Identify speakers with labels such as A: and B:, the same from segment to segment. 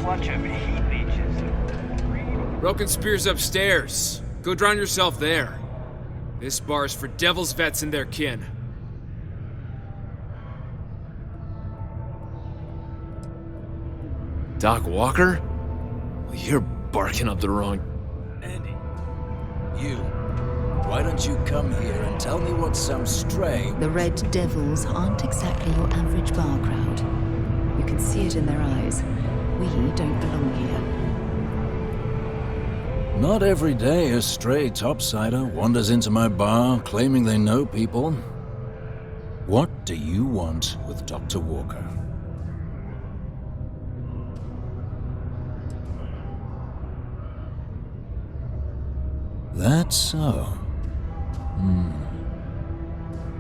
A: clutch of heat leeches.
B: Broken Spear's upstairs. Go drown yourself there. This bar's for Devil's vets and their kin. Doc Walker? You're barking up the wrong...
C: Andy, you. Why don't you come here and tell me what some stray...
D: The Red Devils aren't exactly your average bar crowd. You can see it in their eyes. We don't belong here.
C: Not every day a stray topsider wanders into my bar claiming they know people. What do you want with Dr. Walker? That's so.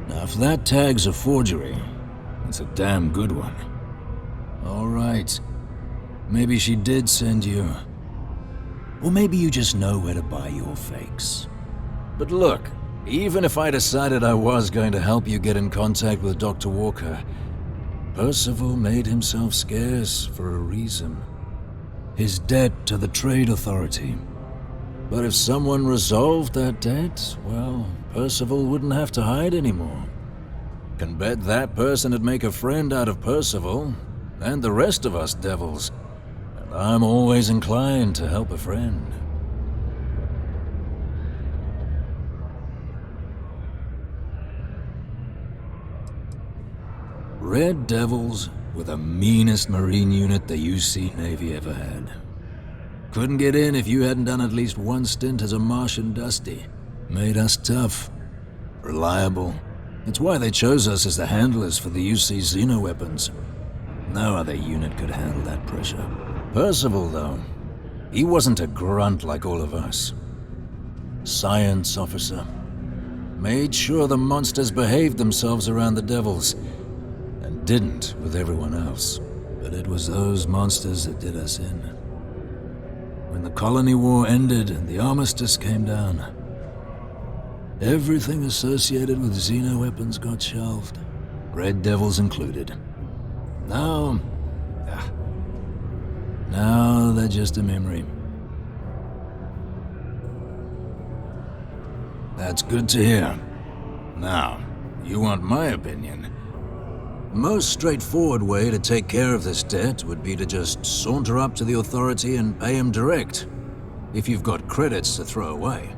C: Now, if that tag's a forgery, it's a damn good one. All right. Maybe she did send you. Or maybe you just know where to buy your fakes. But look, even if I decided I was going to help you get in contact with Dr. Walker, Percival made himself scarce for a reason. His debt to the Trade Authority. But if someone resolved that debt, well, Percival wouldn't have to hide anymore. Can bet that person'd make a friend out of Percival, and the rest of us devils. And I'm always inclined to help a friend. Red Devils were the meanest Marine unit the UC Navy ever had. Couldn't get in if you hadn't done at least one stint as a Martian Dusty. Made us tough, reliable. It's why they chose us as the handlers for the UC xenoweapons. No other unit could handle that pressure. Percival, though, he wasn't a grunt like all of us. Science officer. Made sure the monsters behaved themselves around the Devils, and didn't with everyone else. But it was those monsters that did us in. When the Colony War ended and the armistice came down, everything associated with xenoweapons got shelved, Red Devils included. Now they're just a memory. That's good to hear. Now, you want my opinion? The most straightforward way to take care of this debt would be to just saunter up to the Authority and pay him direct, if you've got credits to throw away.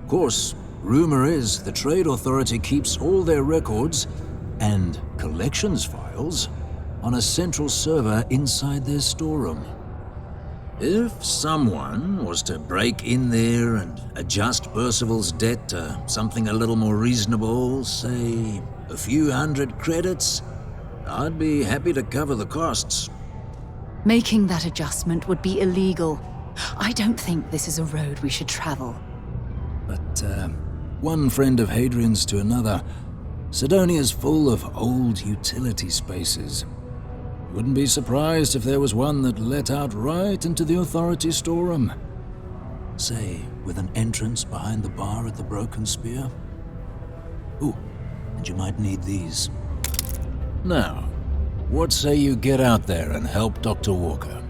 C: Of course, rumor is the Trade Authority keeps all their records and collections files on a central server inside their storeroom. If someone was to break in there and adjust Percival's debt to something a little more reasonable, say a few hundred credits, I'd be happy to cover the costs.
D: Making that adjustment would be illegal. I don't think this is a road we should travel.
C: But, one friend of Hadrian's to another, Sidonia's full of old utility spaces. Wouldn't be surprised if there was one that let out right into the Authority storeroom. Say, with an entrance behind the bar at the Broken Spear. Ooh, and you might need these. Now, what say you get out there and help Dr. Walker?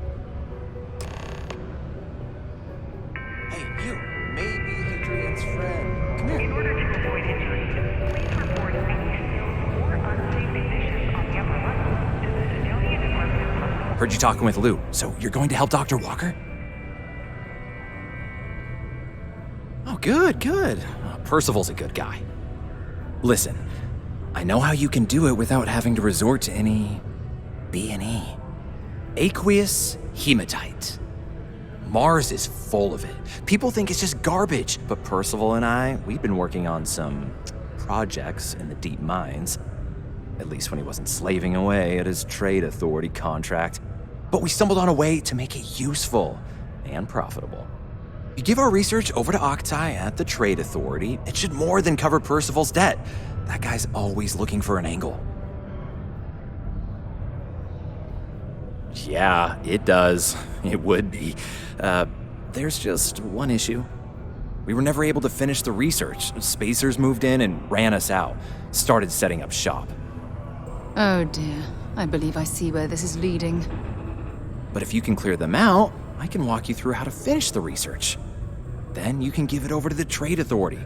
E: Hey, you may be Hadrian's friend. Come here.
A: In order to avoid injuries, please report any spills or unsafe ignitions on the upper level to the Sidonia Department of...
E: Heard you talking with Lou, so you're going to help Dr. Walker? Oh, good. Percival's a good guy. Listen, I know how you can do it without having to resort to any B&E. Aqueous hematite. Mars is full of it. People think it's just garbage, but Percival and I, we've been working on some projects in the deep mines. At least when he wasn't slaving away at his Trade Authority contract. But we stumbled on a way to make it useful and profitable. You give our research over to Octai at the Trade Authority, it should more than cover Percival's debt. That guy's always looking for an angle. Yeah, it does. It would be. There's just one issue. We were never able to finish the research. Spacers moved in and ran us out. Started setting up shop.
D: Oh dear. I believe I see where this is leading.
E: But if you can clear them out, I can walk you through how to finish the research. Then you can give it over to the Trade Authority.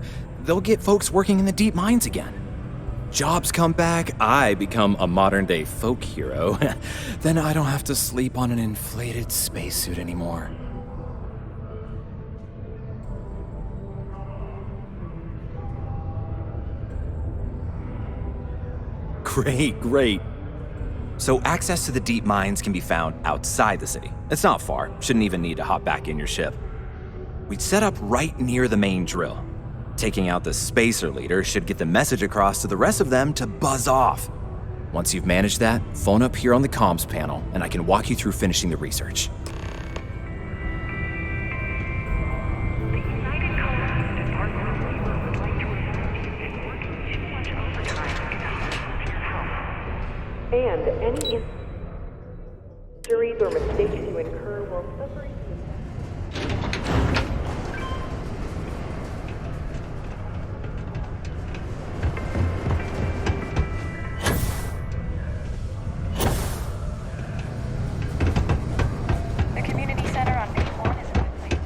E: They'll get folks working in the deep mines again. Jobs come back, I become a modern-day folk hero. Then I don't have to sleep on an inflated spacesuit anymore. Great. So access to the deep mines can be found outside the city. It's not far, shouldn't even need to hop back in your ship. We'd set up right near the main drill. Taking out the spacer leader should get the message across to the rest of them to buzz off. Once you've managed that, phone up here on the comms panel and I can walk you through finishing the research.
A: The United Colonies Department of Labor would like to inform you that working too much overtime can harm your health. And any injuries or mistakes you incur will suffer you. The community center on page 1 is in my place.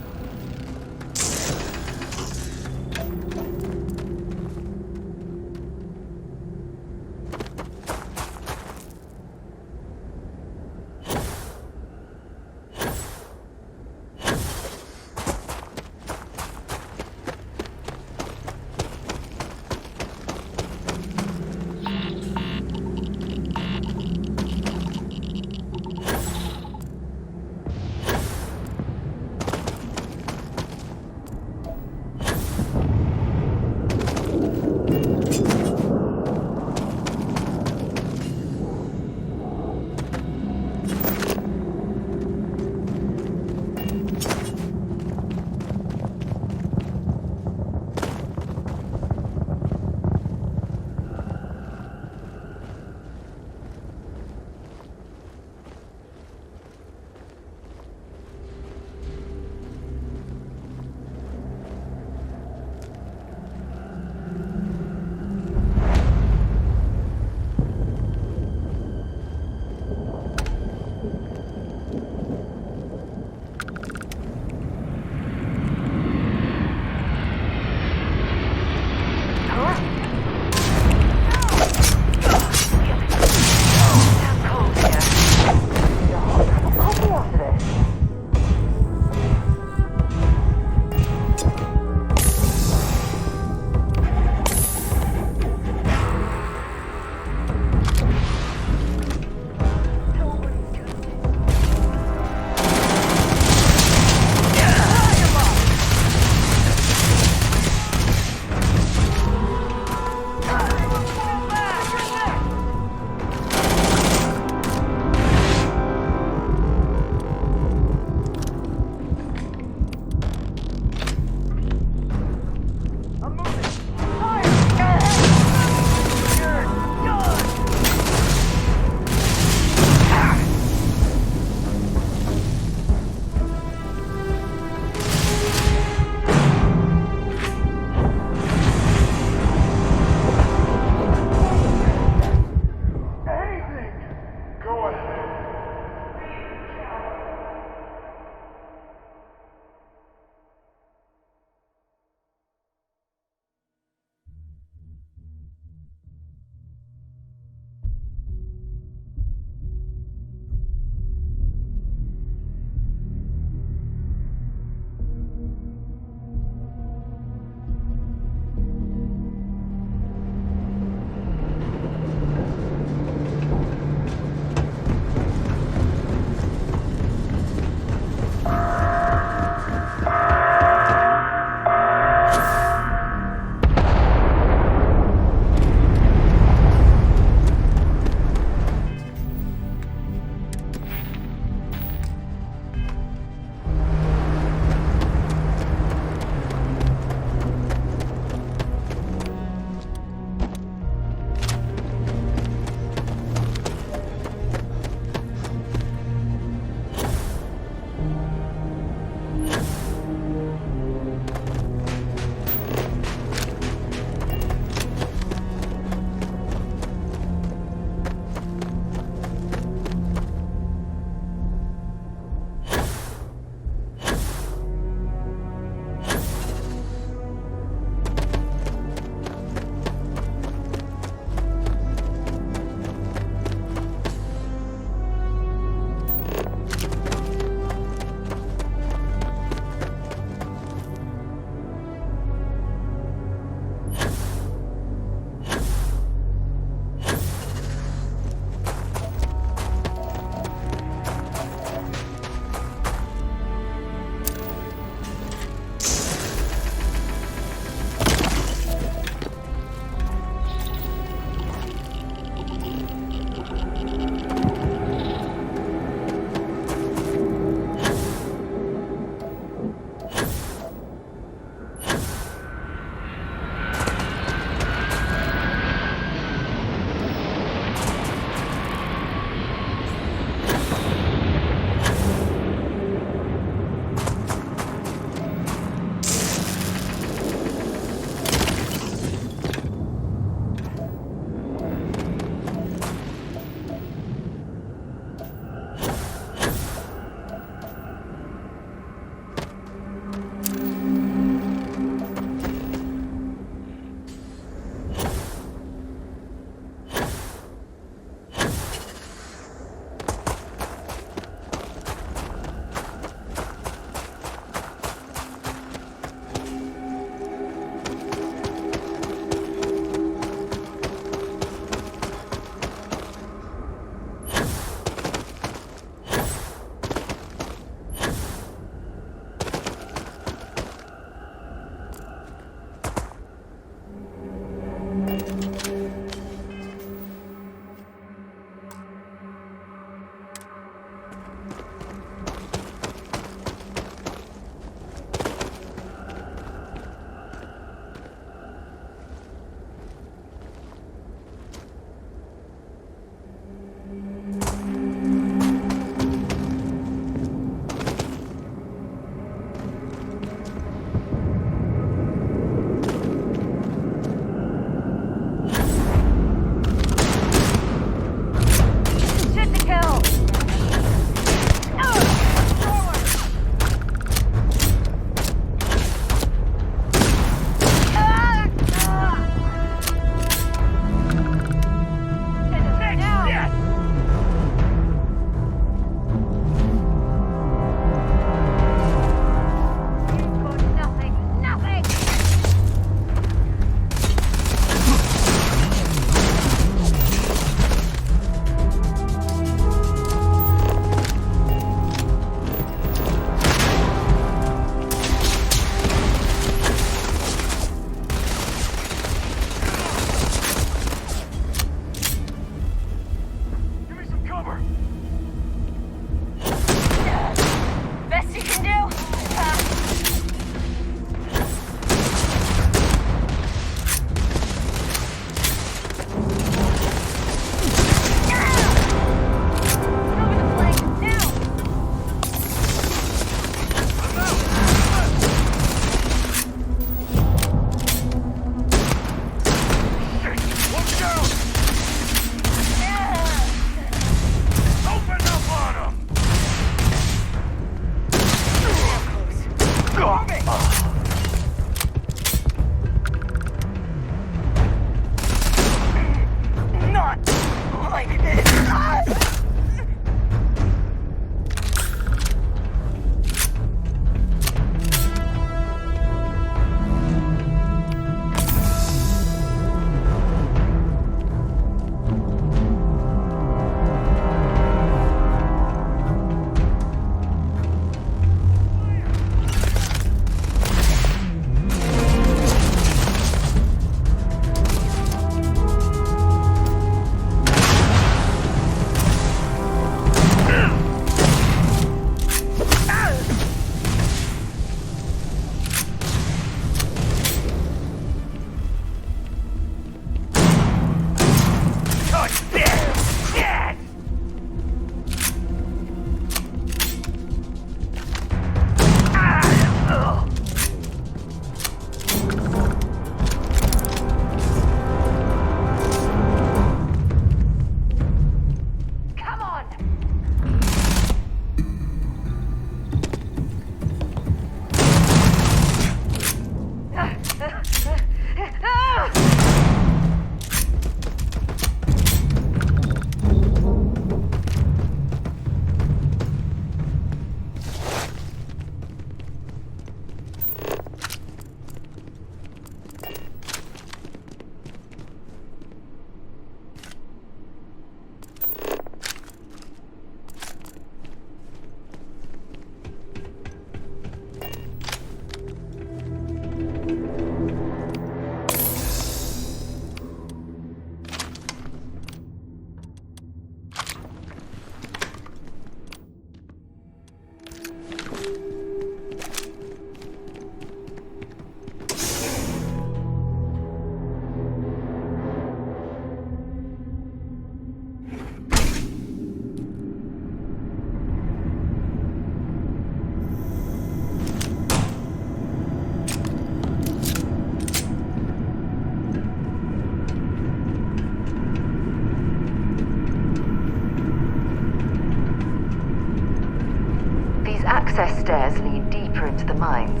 F: access stairs lead deeper into the mines.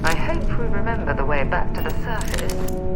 F: I hope we remember the way back to the surface.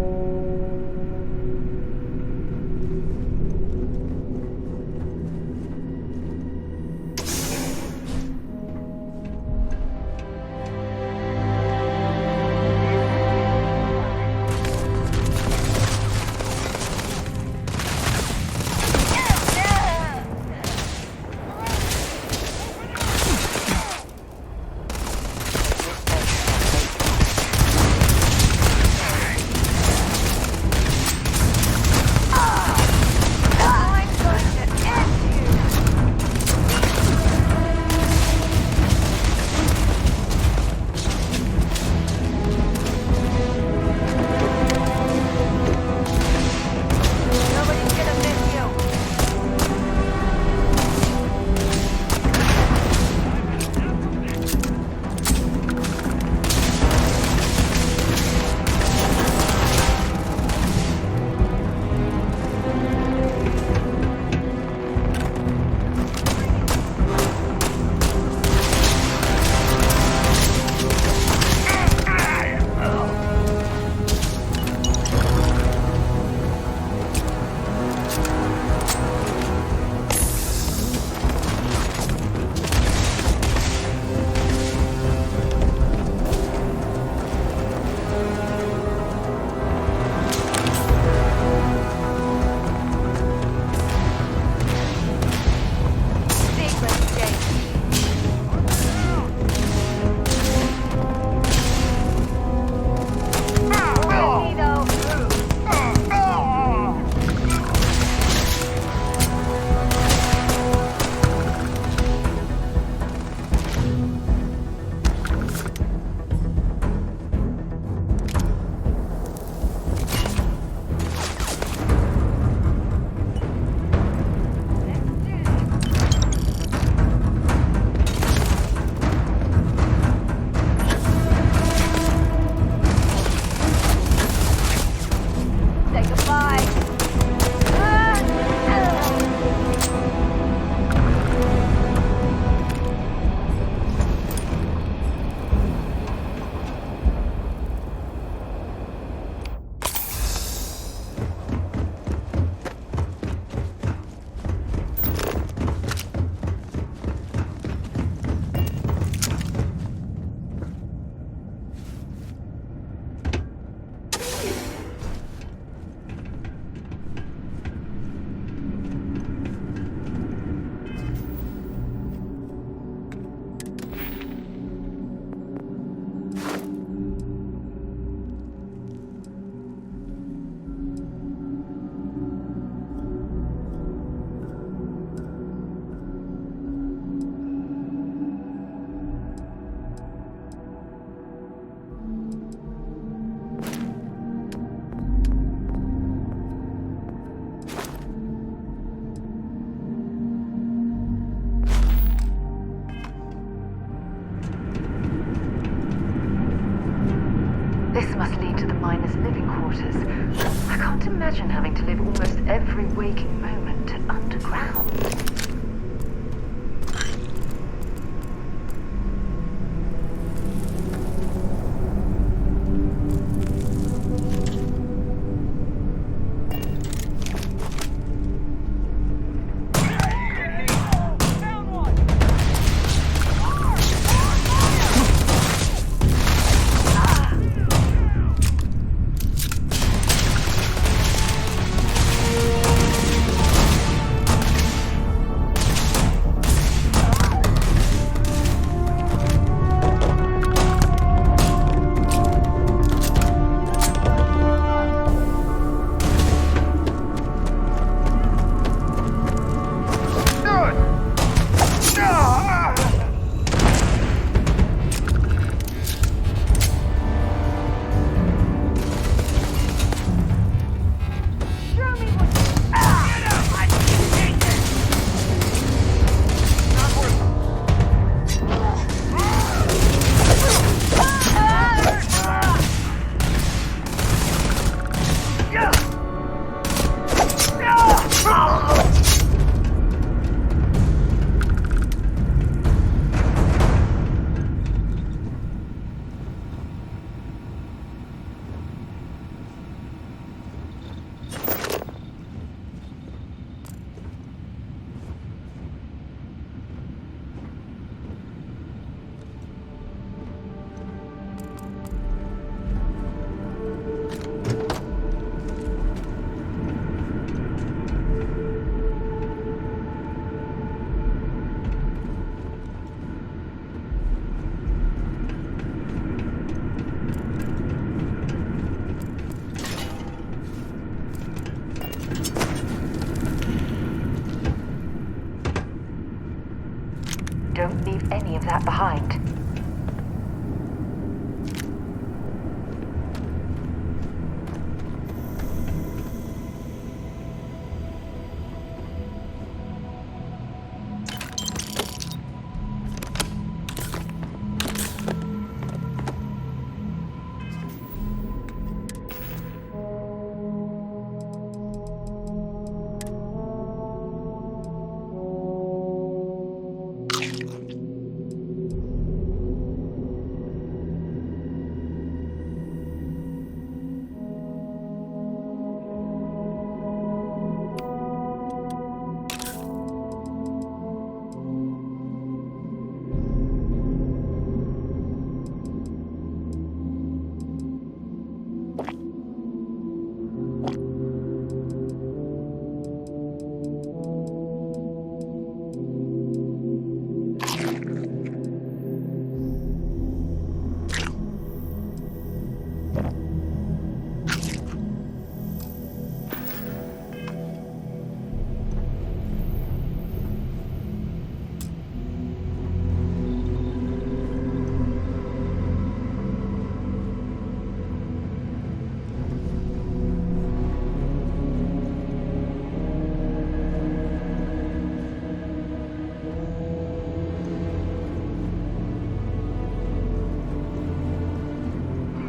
F: This must lead to the miners' living quarters. I can't imagine having to live almost every waking moment underground. don't leave any of that behind.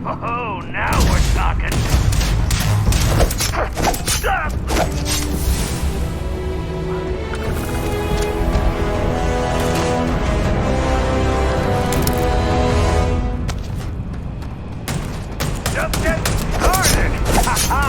G: Oh, now we're talking. Just getting started. Ha ha!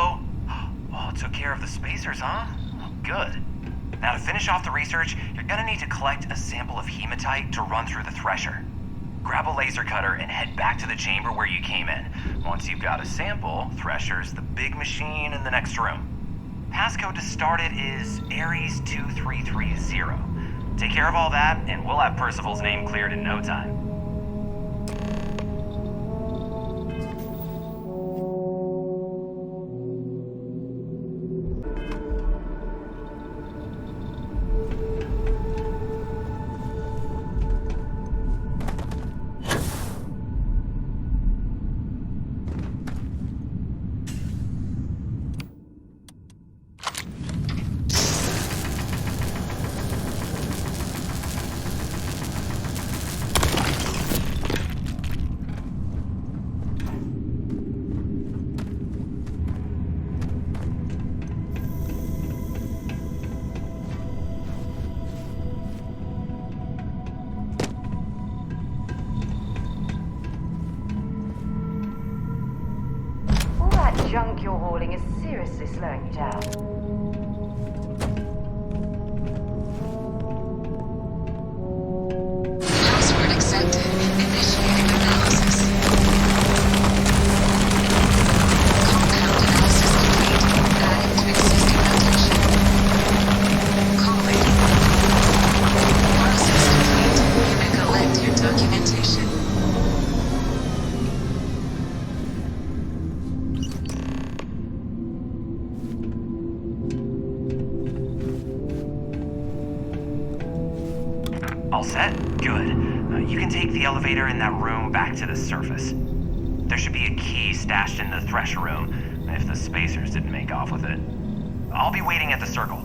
E: Hello? Oh, took care of the spacers, huh? Oh, good. Now to finish off the research, you're gonna need to collect a sample of hematite to run through the thresher. Grab a laser cutter and head back to the chamber where you came in. Once you've got a sample, Thresher's the big machine in the next room. Passcode to start it is Ares 2330. Take care of all that, and we'll have Percival's name cleared in no time.
F: All that junk you're hauling is seriously slowing you down.
D: Password accepted. Initiating analysis. Compound analysis complete. Adding to existing notation. Calling. Process complete. You may collect your documentation.
E: All set? Good. You can take the elevator in that room back to the surface. There should be a key stashed in the thresher room, if the spacers didn't make off with it. I'll be waiting at the circle.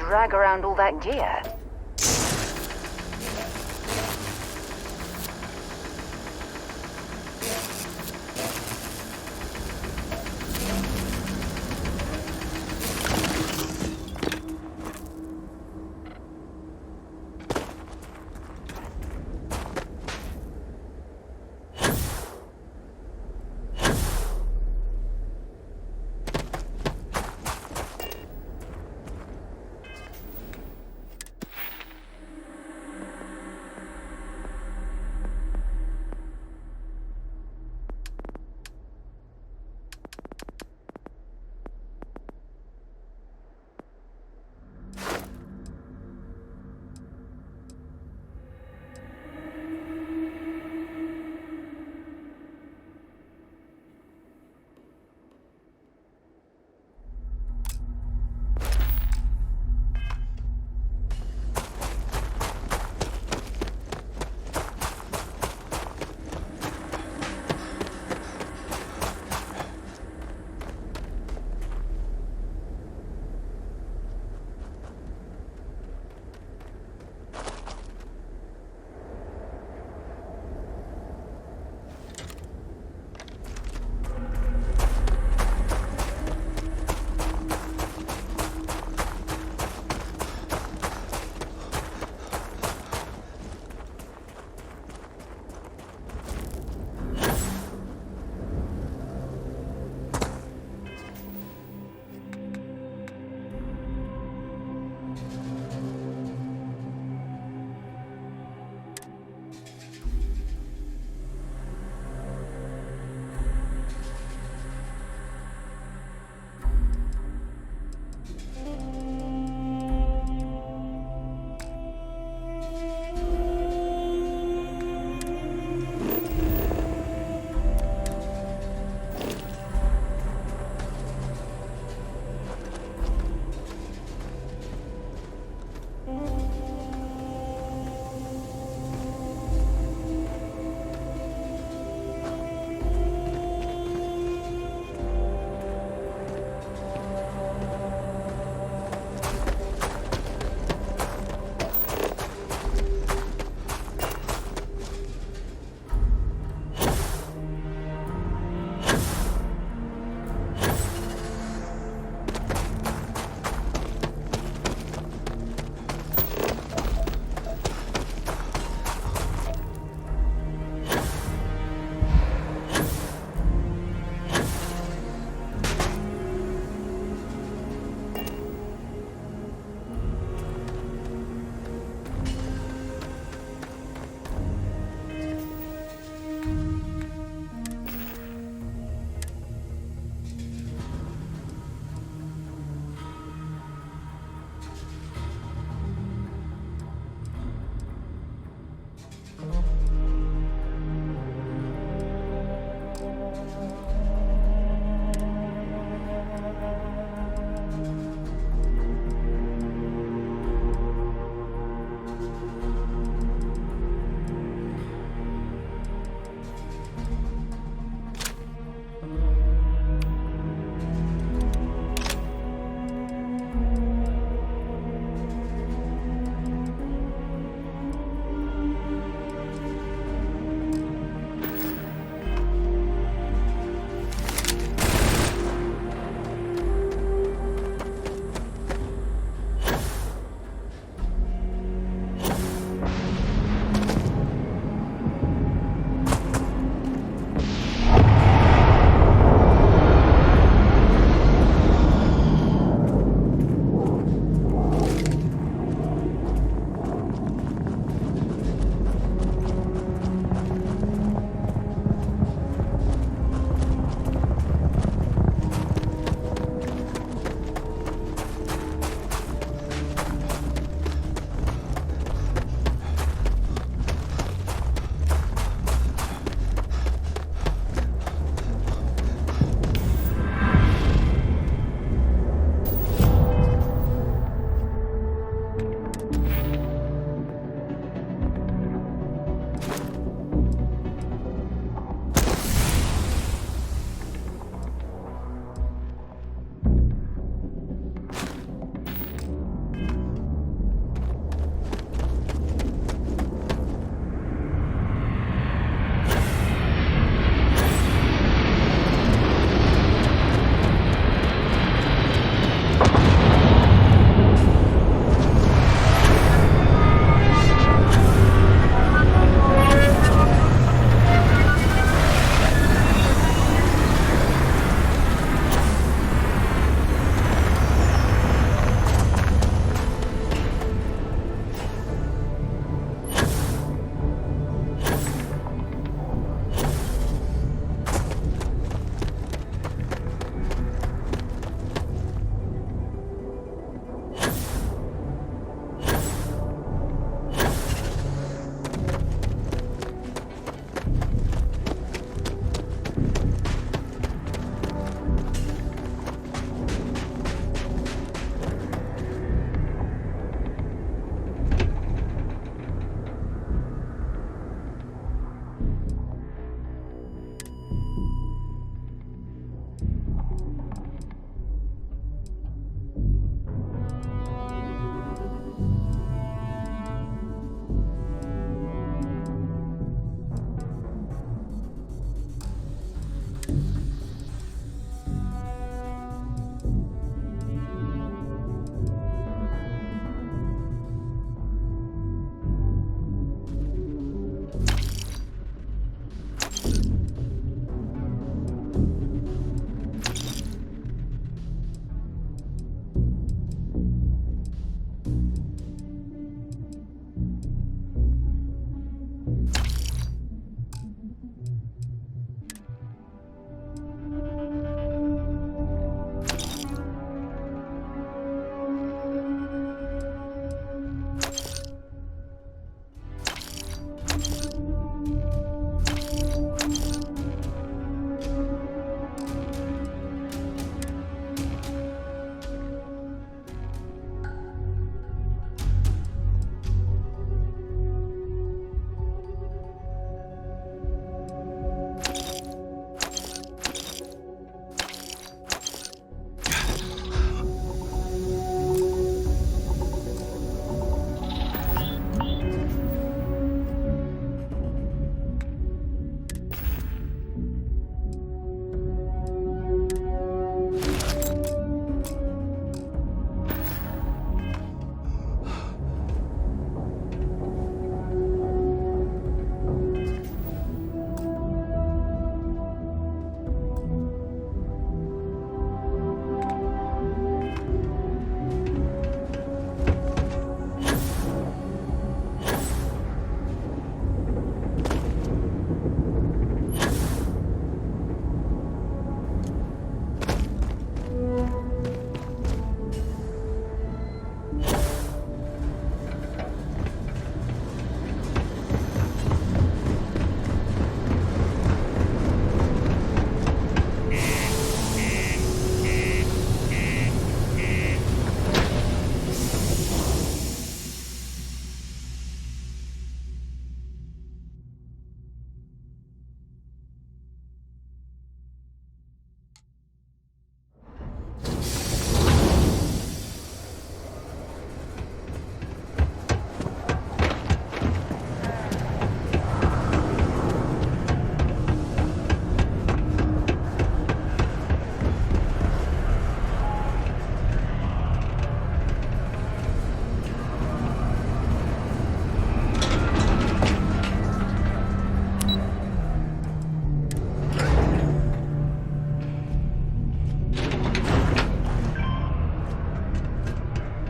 F: drag around all that gear?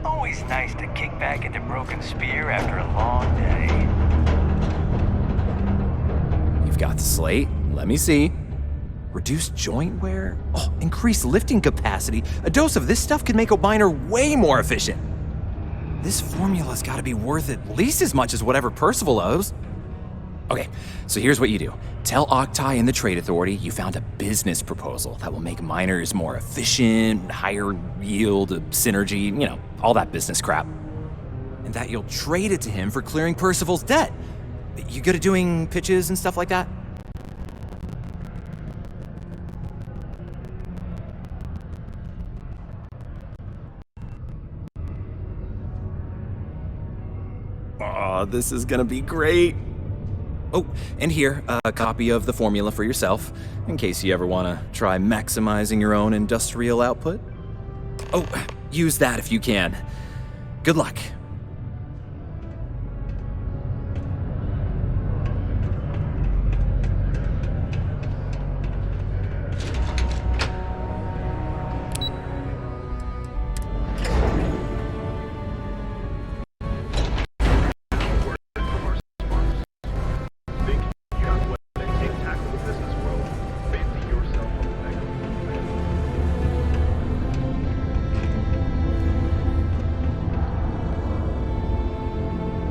G: Always nice to kick back at the broken spear after a long day.
E: You've got the slate. Let me see. Reduced joint wear? Oh, increased lifting capacity. A dose of this stuff could make a miner way more efficient. This formula's gotta be worth at least as much as whatever Percival owes. Okay, so here's what you do. Tell Octai and the Trade Authority you found a business proposal that will make miners more efficient, higher yield, synergy, all that business crap. And that you'll trade it to him for clearing Percival's debt. You good at doing pitches and stuff like that? Oh, this is gonna be great. Oh, and here, a copy of the formula for yourself, in case you ever want to try maximizing your own industrial output. Oh, use that if you can. Good luck.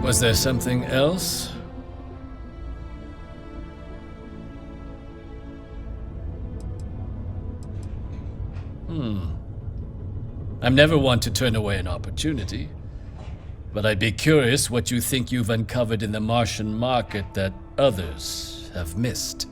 H: Was there something else? I'm never one to turn away an opportunity, but I'd be curious what you think you've uncovered in the Martian market that others have missed.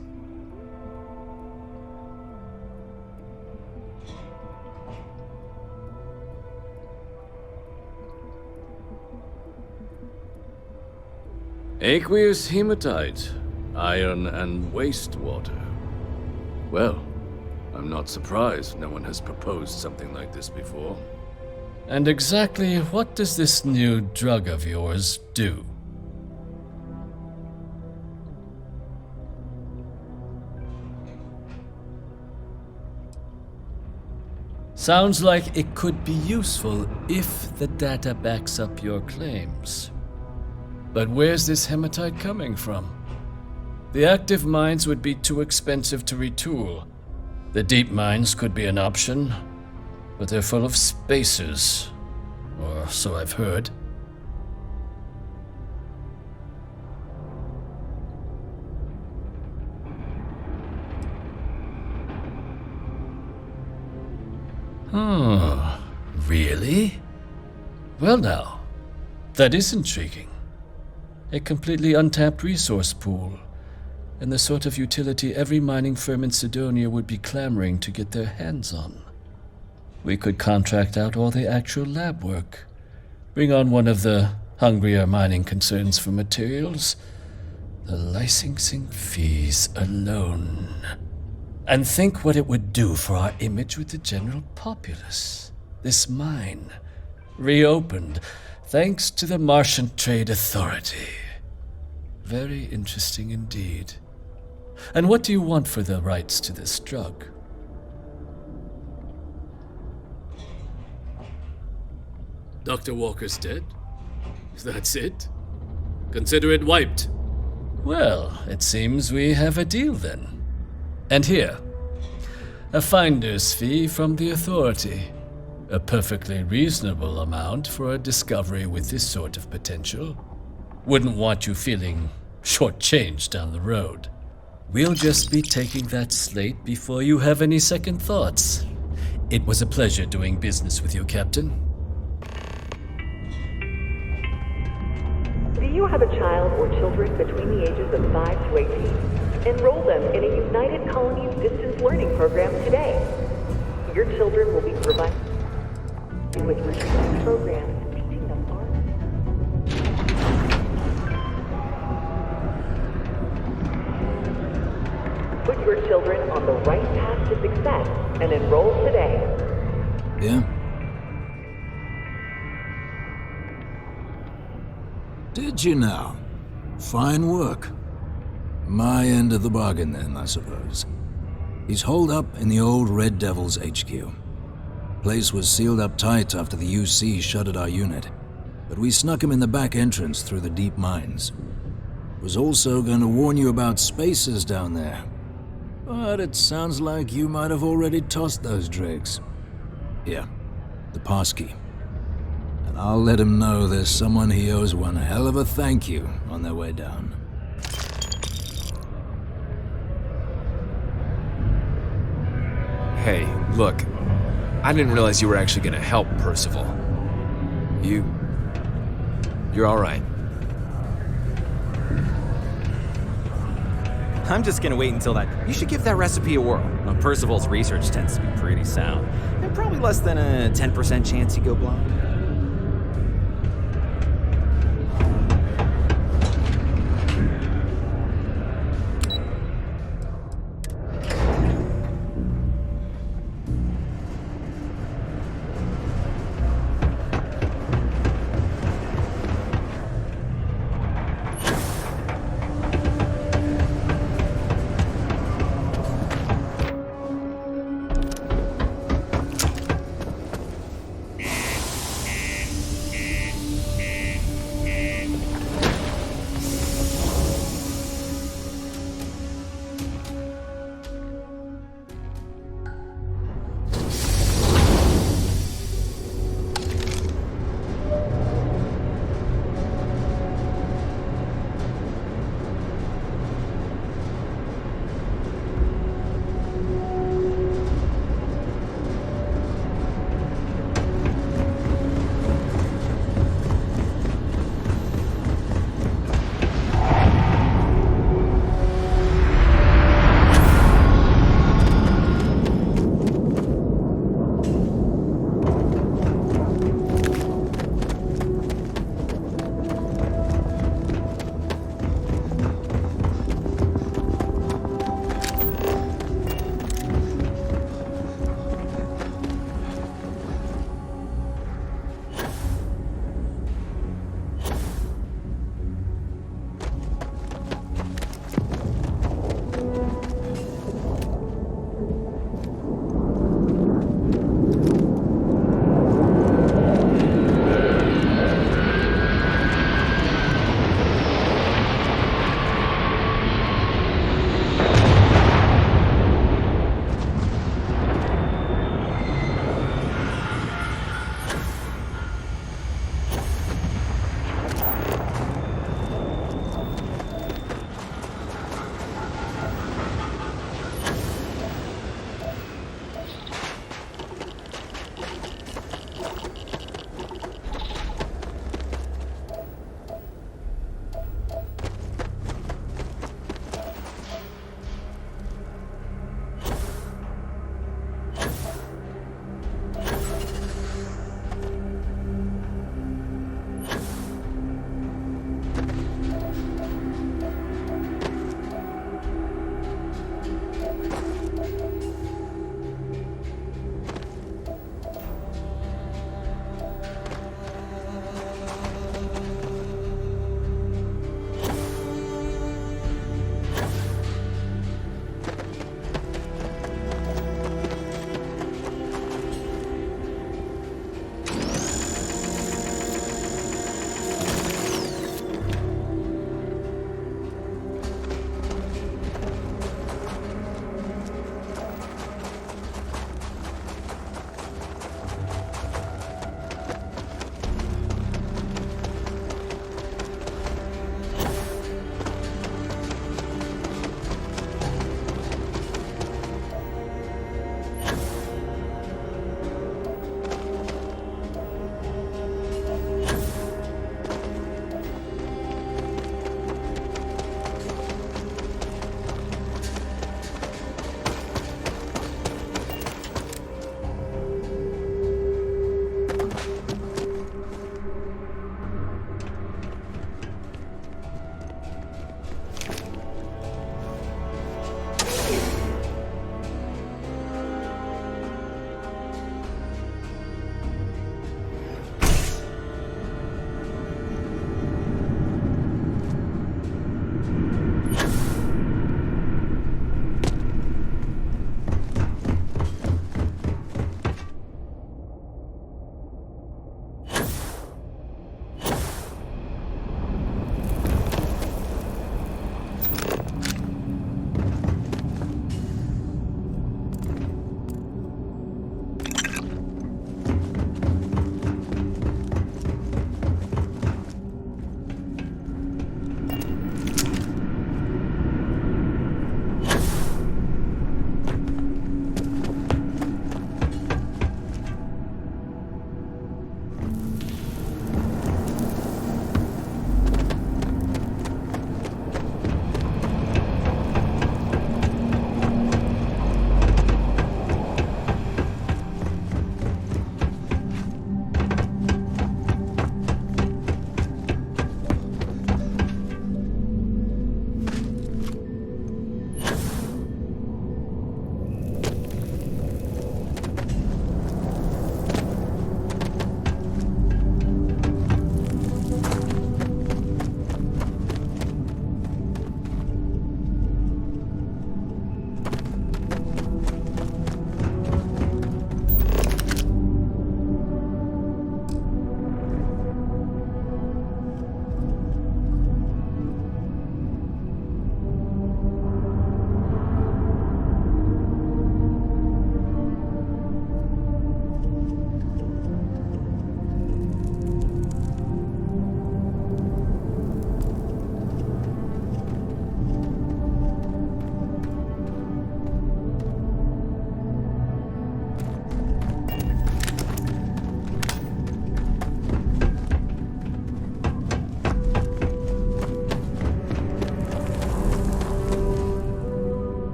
I: Aqueous hematite, iron and wastewater. Well, I'm not surprised no one has proposed something like this before.
H: And exactly what does this new drug of yours do? Sounds like it could be useful if the data backs up your claims. But where's this hematite coming from? The active mines would be too expensive to retool. The deep mines could be an option, but they're full of spacers. Or so I've heard. Really? Well now, that is intriguing. A completely untapped resource pool, and the sort of utility every mining firm in Sidonia would be clamoring to get their hands on. We could contract out all the actual lab work, bring on one of the hungrier mining concerns for materials, the licensing fees alone. And think what it would do for our image with the general populace. This mine, reopened thanks to the Martian Trade Authority. Very interesting indeed. And what do you want for the rights to this drug?
B: Dr. Walker's dead? That's it? Consider it wiped.
H: Well, it seems we have a deal then. And here, a finder's fee from the Authority. A perfectly reasonable amount for a discovery with this sort of potential. Wouldn't want you feeling shortchanged down the road. We'll just be taking that slate before you have any second thoughts. It was a pleasure doing business with you, Captain.
A: Do you have a child or children between the ages of 5 to 18? Enroll them in a United Colonies distance learning program today. Your children will be provided with research programs teaching them art. Put your children on the right path to success and enroll today.
C: Yeah? Did you now? Fine work. My end of the bargain then, I suppose. He's holed up in the old Red Devil's HQ. Place was sealed up tight after the UC shuttered our unit, but we snuck him in the back entrance through the deep mines. Was also going to warn you about spacers down there, but it sounds like you might have already tossed those drakes. Yeah, the passkey. And I'll let him know there's someone he owes one hell of a thank you on their way down.
B: Hey, look. I didn't realize you were actually gonna help, Percival. You're alright.
E: I'm just gonna wait until that. You should give that recipe a whirl. Percival's research tends to be pretty sound. And probably less than a 10% chance you go blind.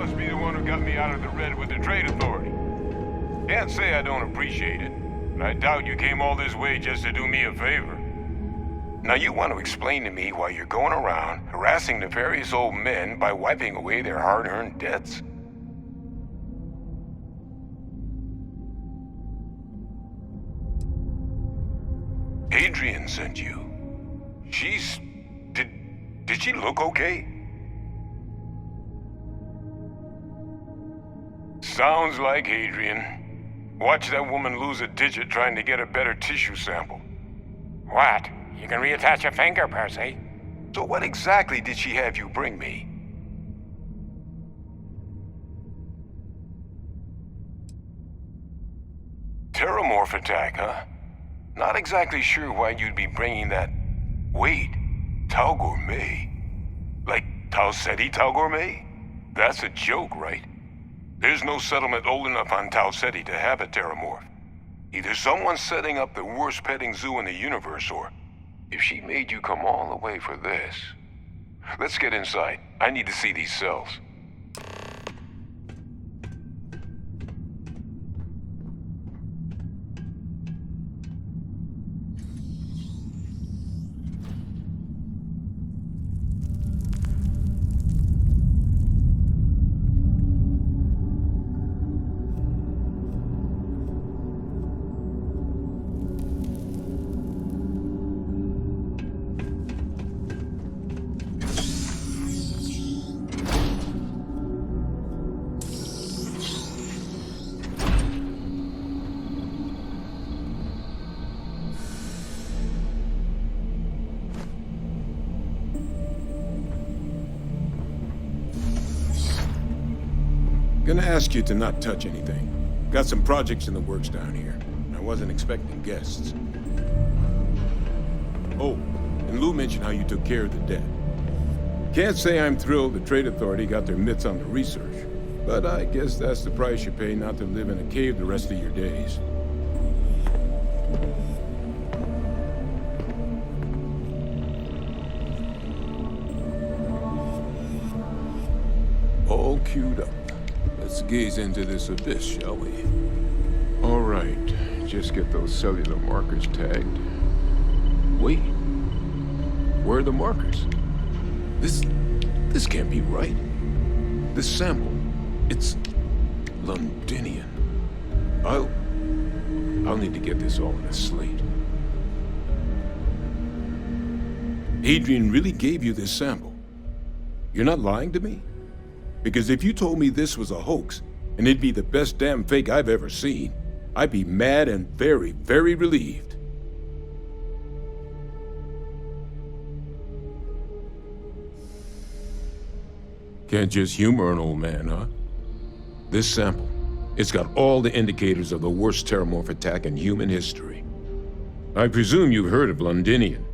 J: must be the one who got me out of the red with the Trade Authority. Can't say I don't appreciate it, but I doubt you came all this way just to do me a favor. Now you want to explain to me why you're going around harassing nefarious old men by wiping away their hard-earned debts? Adrian sent you. She's... Did she look okay? Sounds like Adrian. Watch that woman lose a digit trying to get a better tissue sample.
G: What? You can reattach a finger, Percy.
J: So what exactly did she have you bring me? Terramorph attack, huh? Not exactly sure why you'd be bringing that... Wait, Tau Gourmet? Like Tau Ceti Tau Gourmet? That's a joke, right? There's no settlement old enough on Tau Ceti to have a Terramorph. Either someone's setting up the worst petting zoo in the universe, or... If she made you come all the way for this... Let's get inside. I need to see these cells.
K: Gonna ask you to not touch anything. Got some projects in the works down here. I wasn't expecting guests. Oh, and Lou mentioned how you took care of the debt. Can't say I'm thrilled the Trade Authority got their mitts on the research, but I guess that's the price you pay not to live in a cave the rest of your days. All queued up. Let's gaze into this abyss, shall we? All right, just get those cellular markers tagged. Wait, where are the markers? This can't be right. This sample, it's Londinian. I'll need to get this all in a slate. Adrian really gave you this sample. You're not lying to me? Because if you told me this was a hoax, and it'd be the best damn fake I've ever seen, I'd be mad and very, very relieved. Can't just humor an old man, huh? This sample, it's got all the indicators of the worst Terramorph attack in human history. I presume you've heard of Londinian.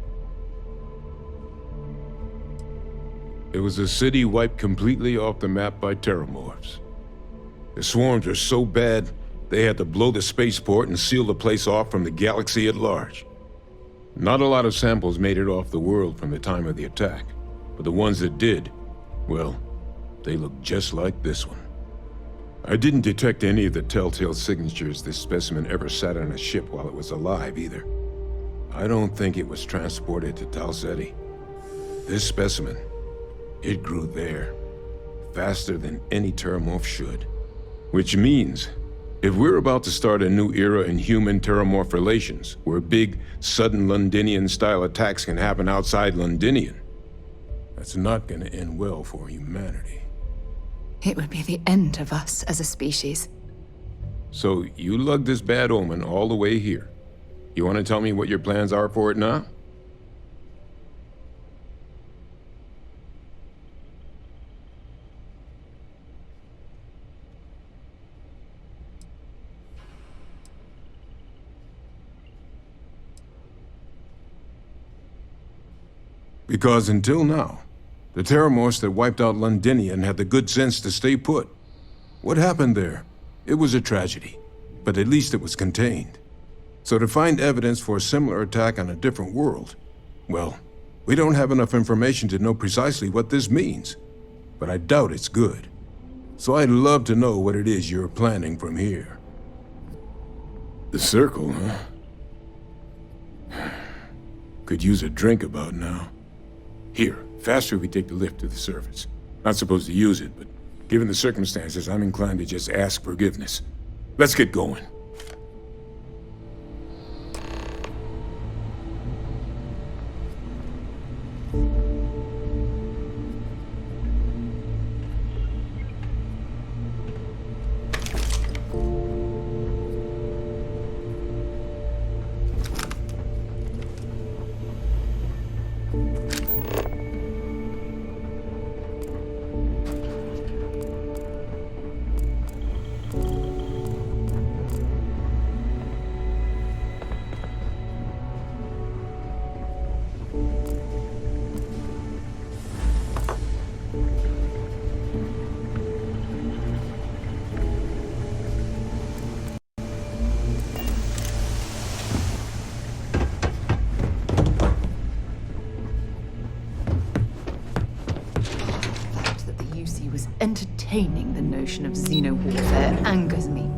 K: It was a city wiped completely off the map by Terramorphs. The swarms were so bad, they had to blow the spaceport and seal the place off from the galaxy at large. Not a lot of samples made it off the world from the time of the attack, but the ones that did, well, they looked just like this one. I didn't detect any of the telltale signatures this specimen ever sat on a ship while it was alive, either. I don't think it was transported to Tau Ceti. This specimen, it grew there, faster than any Terramorph should. Which means, if we're about to start a new era in human-Terramorph relations, where big, sudden Londinian-style attacks can happen outside Londinian, that's not gonna end well for humanity.
D: It would be the end of us as a species.
K: So, you lugged this bad omen all the way here. You want to tell me what your plans are for it now? Because until now, the Terramorphs that wiped out Londinian had the good sense to stay put. What happened there? It was a tragedy, but at least it was contained. So to find evidence for a similar attack on a different world, well, we don't have enough information to know precisely what this means, but I doubt it's good. So I'd love to know what it is you're planning from here. The circle, huh? Could use a drink about now. Here, faster we take the lift to the surface. Not supposed to use it, but given the circumstances, I'm inclined to just ask forgiveness. Let's get going.
D: Entertaining the notion of xeno-warfare angers me.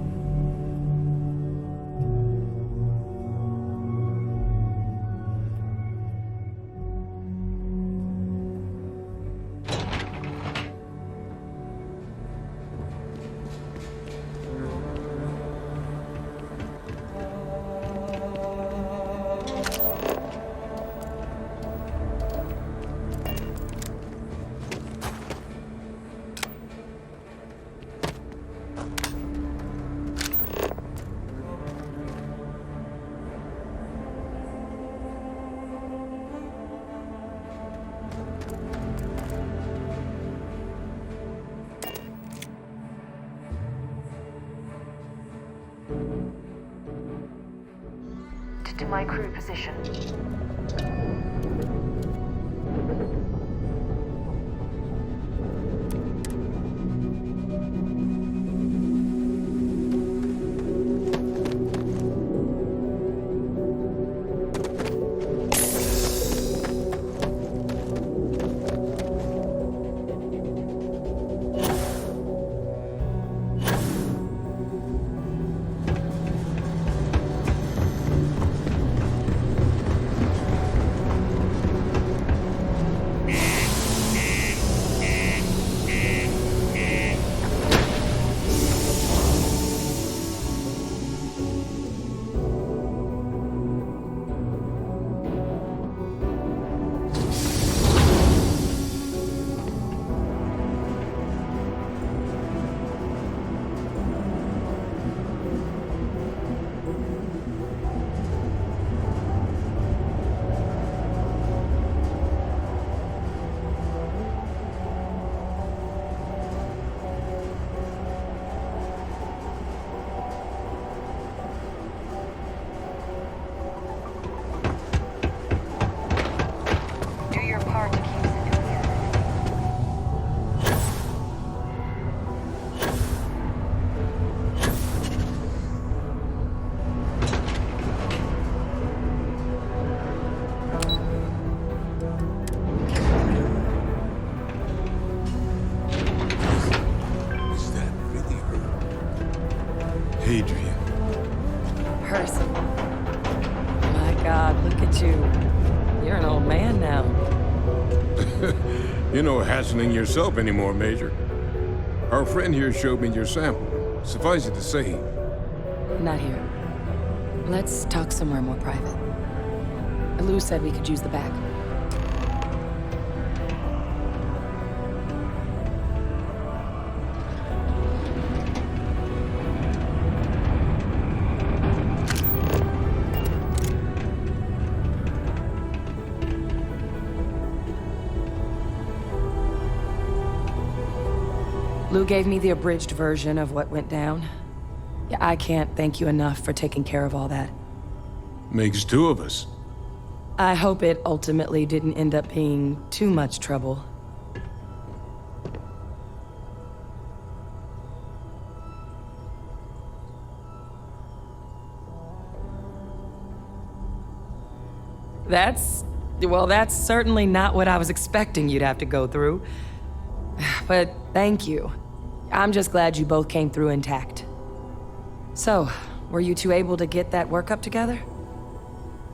F: To my crew position.
K: Adrian.
L: Percy. My God, look at you. You're an old man now.
K: You're no hassling yourself anymore, Major. Our friend here showed me your sample. Suffice it to say...
L: Not here. Let's talk somewhere more private. Lou said we could use the back. Lou gave me the abridged version of what went down. Yeah, I can't thank you enough for taking care of all that.
K: Makes two of us.
L: I hope it ultimately didn't end up being too much trouble. That's certainly not what I was expecting you'd have to go through. But thank you. I'm just glad you both came through intact. So, were you two able to get that workup together?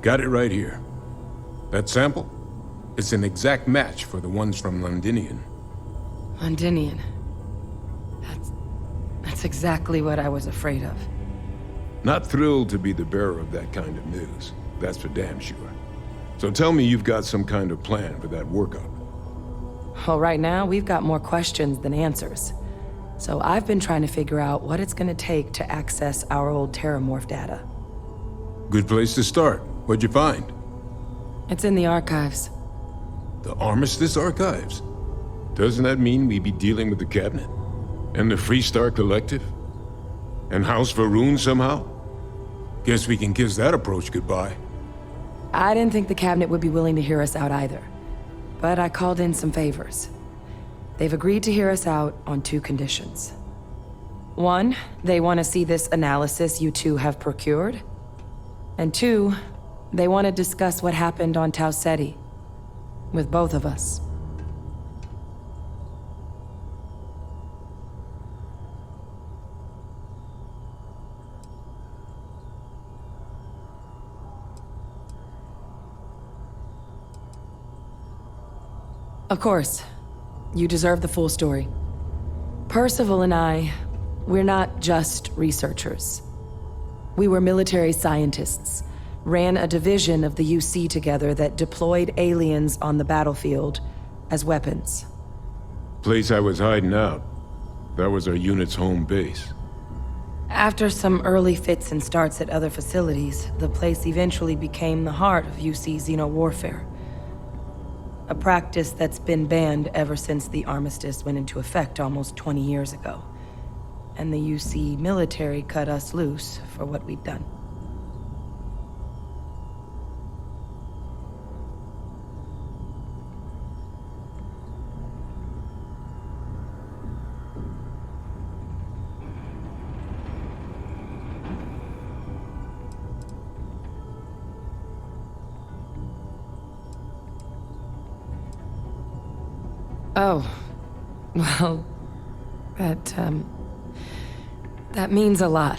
K: Got it right here. That sample? It's an exact match for the ones from Londinian.
L: Londinian. That's exactly what I was afraid of.
K: Not thrilled to be the bearer of that kind of news. That's for damn sure. So tell me you've got some kind of plan for that workup.
L: Well, right now, we've got more questions than answers. So I've been trying to figure out what it's gonna take to access our old Terramorph data.
K: Good place to start. What'd you find?
L: It's in the archives.
K: The Armistice Archives? Doesn't that mean we'd be dealing with the Cabinet? And the Freestar Collective? And House Varun somehow? Guess we can kiss that approach goodbye.
L: I didn't think the Cabinet would be willing to hear us out either. But I called in some favors. They've agreed to hear us out on 2 conditions. 1, they want to see this analysis you two have procured. And 2, they want to discuss what happened on Tau Ceti. With both of us. Of course. You deserve the full story. Percival and I, we're not just researchers. We were military scientists, ran a division of the UC together that deployed aliens on the battlefield as weapons.
K: Place I was hiding out. That was our unit's home base.
L: After some early fits and starts at other facilities, the place eventually became the heart of UC xeno-warfare. A practice that's been banned ever since the armistice went into effect almost 20 years ago. And the UC military cut us loose for what we'd done. Oh, well, that means a lot.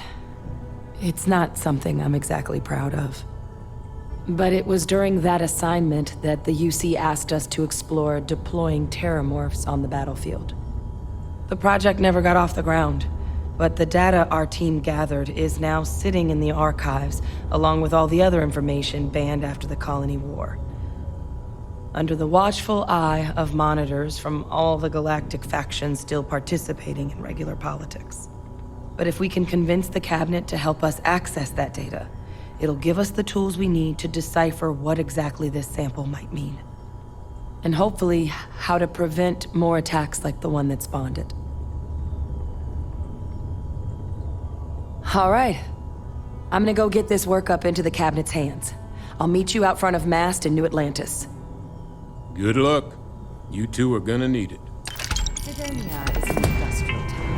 L: It's not something I'm exactly proud of. But it was during that assignment that the UC asked us to explore deploying Terramorphs on the battlefield. The project never got off the ground, but the data our team gathered is now sitting in the archives, along with all the other information banned after the Colony War. Under the watchful eye of monitors from all the galactic factions still participating in regular politics. But if we can convince the Cabinet to help us access that data, it'll give us the tools we need to decipher what exactly this sample might mean. And hopefully, how to prevent more attacks like the one that spawned it. All right. I'm gonna go get this work up into the Cabinet's hands. I'll meet you out front of Mast in New Atlantis.
K: Good luck. You two are gonna need it.
D: Sidonia is an industrial town.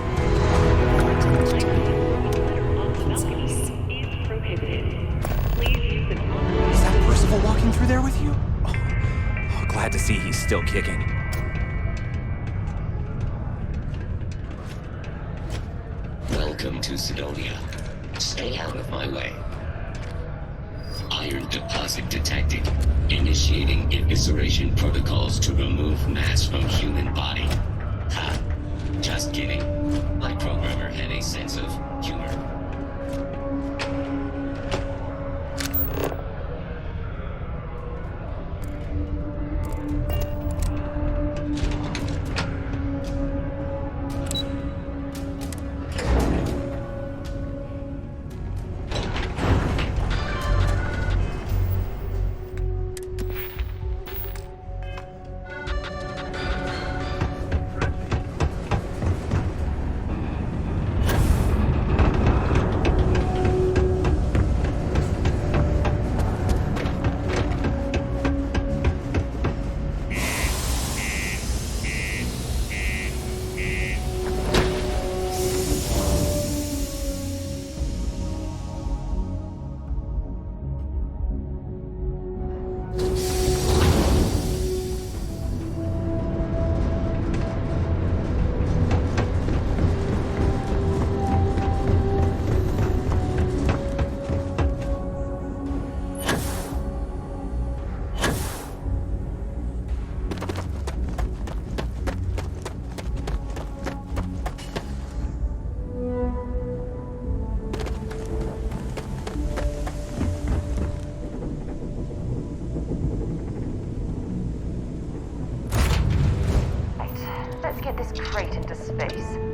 E: Is that Percival walking through there with you? Oh, glad to see he's still kicking.
M: Welcome to Sidonia. Stay out of my way. Iron deposit detected. Initiating evisceration protocols to remove mass from human body. Ha! Just kidding. My programmer had a sense of humor.
F: space.